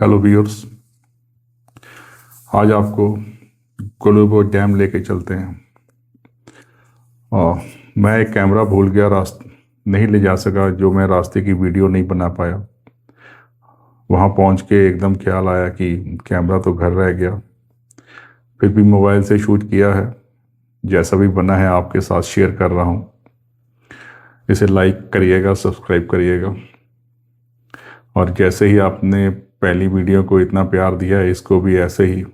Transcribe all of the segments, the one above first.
Hello viewers, आज आपको Gularbhoj dam लेके चलते हैं। और मैं एक कैमरा भूल गया, नहीं ले जा सका, जो मैं रास्ते की वीडियो नहीं बना पाया। वहाँ पहुँच के एकदम ख्याल आया कि कैमरा तो घर रह गया। फिर भी मोबाइल से शूट किया है, जैसा भी बना है आपके साथ शेयर कर रहा हूँ। इसे लाइक करिएगा, सब्सक्राइब करिएगा, और जैसे ही आपने पहली वीडियो को इतना प्यार दिया है, इसको भी ऐसे ही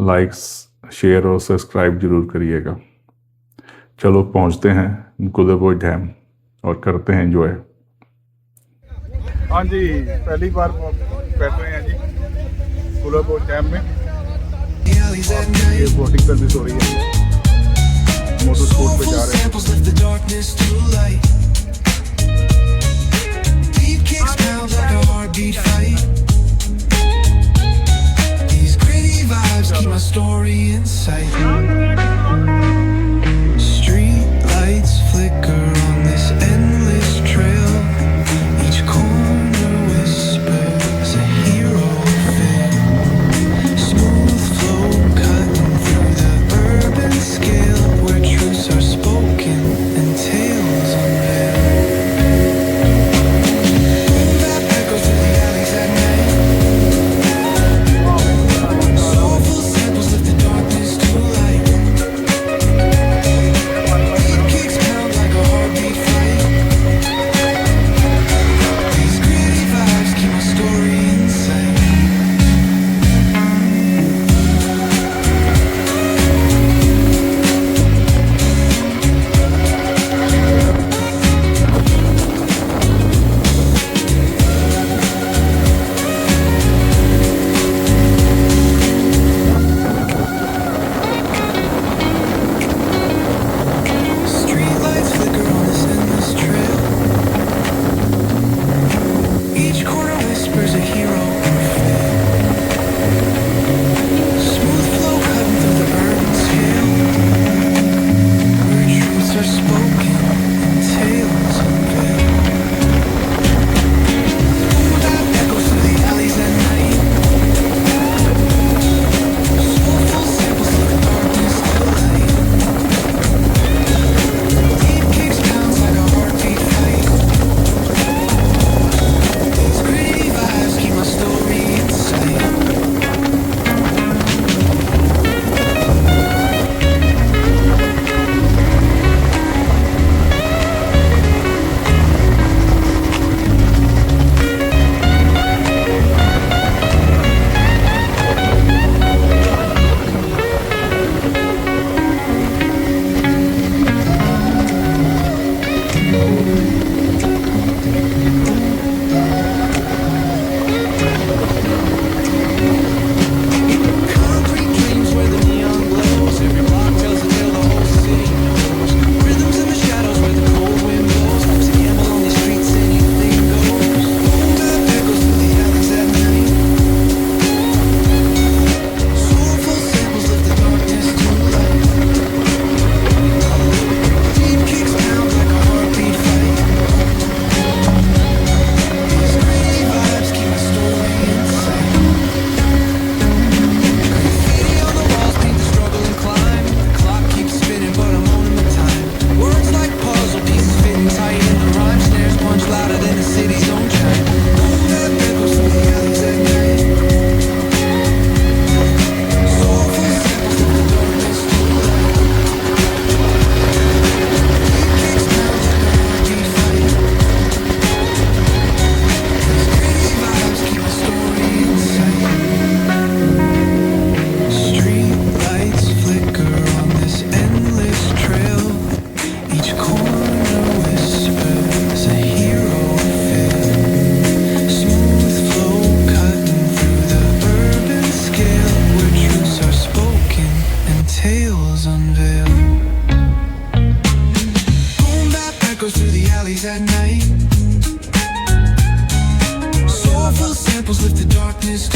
लाइक्स, शेयर और सब्सक्राइब जरूर करिएगा। चलो पहुंचते हैं गुलरभोज डैम और करते हैं एंजॉय। हाँ जी, पहली बार बैठ रहे हैं जी गुलरभोज डैम में। ये बोटिंग सर्विस हो रही है, मोटर स्पोर्ट पे जा रहे हैं। Keep my story in sight. Street lights flicker on this endless trail. Each corner whispers a hero feel. Smooth flow cutting through the urban scale, where truths are spoken and tales unveiled. That echoes through the alleys at night.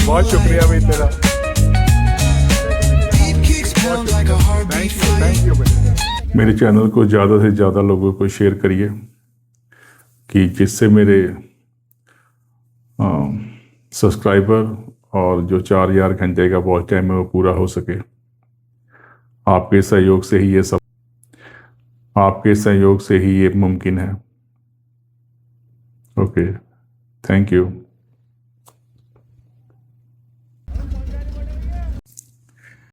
बहुत शुक्रिया भाई तेरा, thank you. मेरे channel को ज़्यादा से ज़्यादा लोगों को शेयर करिए, कि जिससे मेरे सब्सक्राइबर और जो 4000 घंटे का वॉच टाइम है वो पूरा हो सके। आपके सहयोग से ही ये मुमकिन है। Okay, thank you.